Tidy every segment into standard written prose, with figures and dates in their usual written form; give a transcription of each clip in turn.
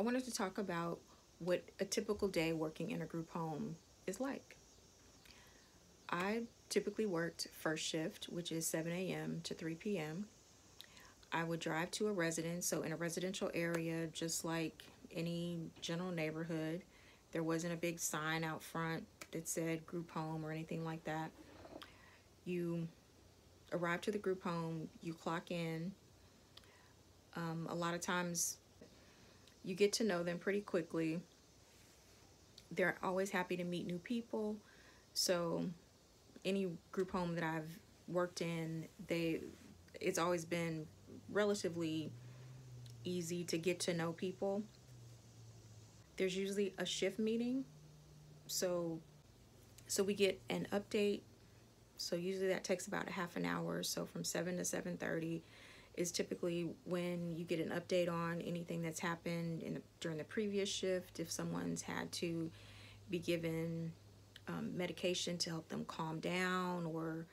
I wanted to talk about what a typical day working in a group home is like. I typically worked first shift, which is 7 a.m. to 3 p.m. I would drive to a residence, so in a residential area, just like any general neighborhood, there wasn't a big sign out front that said group home or anything like that. You arrive to the group home, you clock in. A lot of times you get to know them pretty quickly. They're always happy to meet new people. So any group home that I've worked in, it's always been relatively easy to get to know people. There's usually a shift meeting, so we get an update. So usually that takes about a half an hour. So from 7 to 7:30 is typically when you get an update on anything that's happened during the previous shift. If someone's had to be given medication to help them calm down, or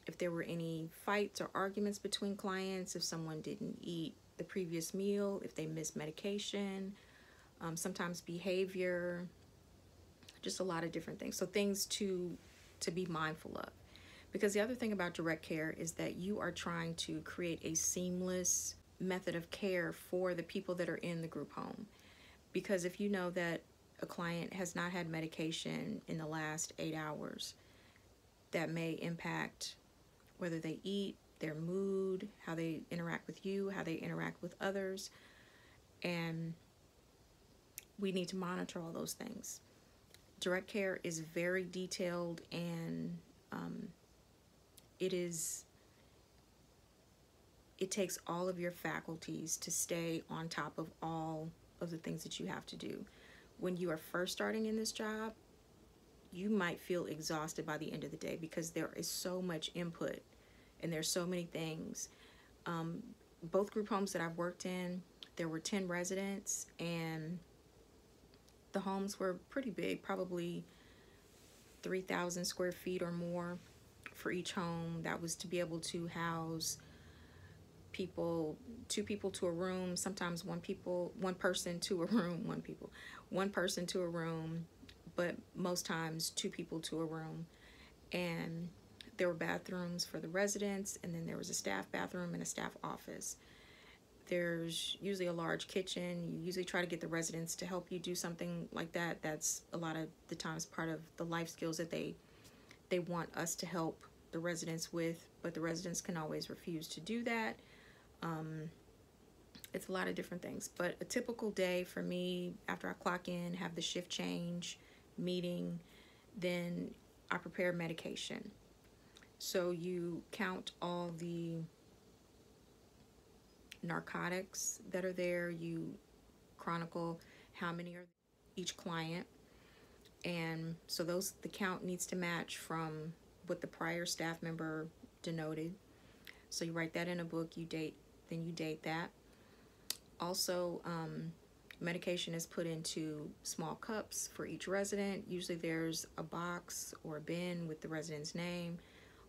if there were any fights or arguments between clients, if someone didn't eat the previous meal, if they missed medication, sometimes behavior, just a lot of different things. So things to be mindful of. Because the other thing about direct care is that you are trying to create a seamless method of care for the people that are in the group home. Because if you know that a client has not had medication in the last 8 hours, that may impact whether they eat, their mood, how they interact with you, how they interact with others. And we need to monitor all those things. Direct care is very detailed, and it is it takes all of your faculties to stay on top of all of the things that you have to do. When you are first starting in this job, you might feel exhausted by the end of the day because there is so much input and there's so many things. Both group homes that I've worked in, there were 10 residents, and the homes were pretty big, probably 3,000 square feet or more for each home. That was to be able to house people, two people to a room, sometimes one person to a room, one person to a room, but most times two people to a room. And there were bathrooms for the residents, and then there was a staff bathroom and a staff office. There's usually a large kitchen. You usually try to get the residents to help you do something like that. That's a lot of the times part of the life skills that they want us to help the residents with, but the residents can always refuse to do that. It's a lot of different things. But a typical day for me, after I clock in, have the shift change meeting, then I prepare medication. So you count all the narcotics that are there, you chronicle how many are each client, and so the count needs to match from what the prior staff member denoted. So you write that in a book, you date that. Also, medication is put into small cups for each resident. Usually there's a box or a bin with the resident's name,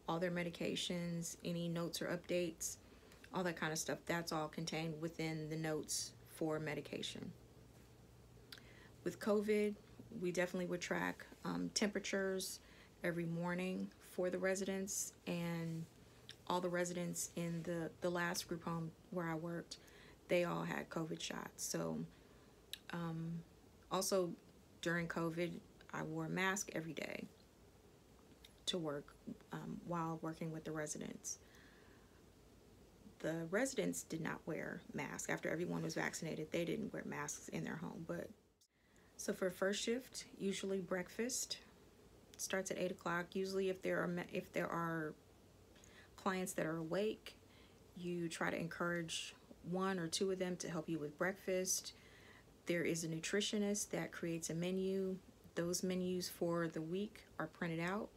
all their medications, any notes or updates, all that kind of stuff. That's all contained within the notes for medication. With COVID, we definitely would track temperatures every morning for the residents, and all the residents in the last group home where I worked, they all had COVID shots. So also during COVID, I wore a mask every day to work while working with the residents. The residents did not wear masks. After everyone was vaccinated, they didn't wear masks in their home. But so for first shift, usually breakfast starts at 8 o'clock. Usually if there are clients that are awake, you try to encourage one or two of them to help you with breakfast. There is a nutritionist that creates a menu. Those menus for the week are printed out,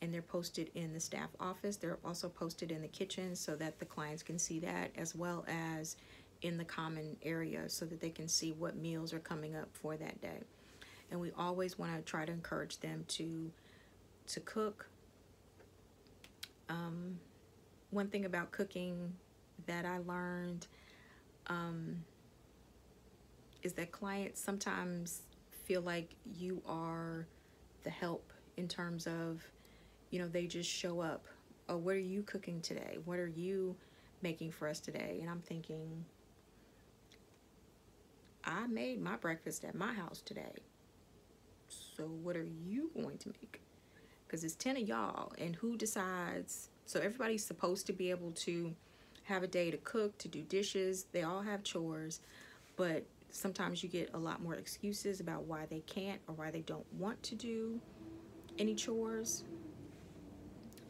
and they're posted in the staff office. They're also posted in the kitchen so that the clients can see that, as well as in the common area so that they can see what meals are coming up for that day. And we always want to try to encourage them to cook. One thing about cooking that I learned, is that clients sometimes feel like you are the help in terms of, they just show up. Oh, what are you cooking today? What are you making for us today? And I'm thinking, I made my breakfast at my house today. So what are you going to make? Because it's 10 of y'all, and who decides? So everybody's supposed to be able to have a day to cook, to do dishes. They all have chores, but sometimes you get a lot more excuses about why they can't or why they don't want to do any chores.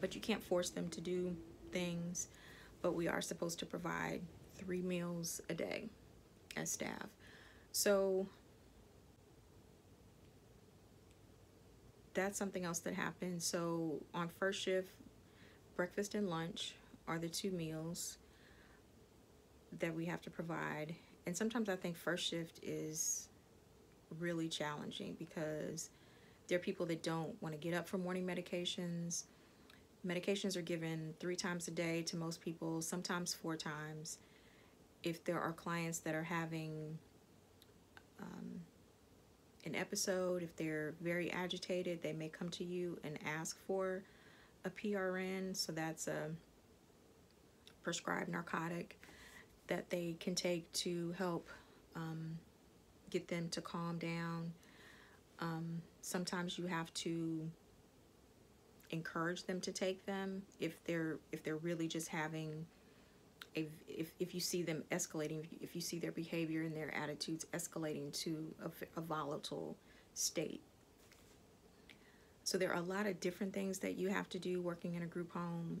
But you can't force them to do things. But we are supposed to provide 3 meals a day as staff. So that's something else that happens. So on first shift, breakfast and lunch are the 2 meals that we have to provide. And sometimes I think first shift is really challenging because there are people that don't want to get up for morning medications. Medications are given 3 times a day to most people, sometimes 4 times. If there are clients that are having an episode, if they're very agitated, they may come to you and ask for a PRN. So that's a prescribed narcotic that they can take to help get them to calm down. Sometimes you have to encourage them to take them if they're really just having if you see them escalating, if you see their behavior and their attitudes escalating to a volatile state. So there are a lot of different things that you have to do working in a group home.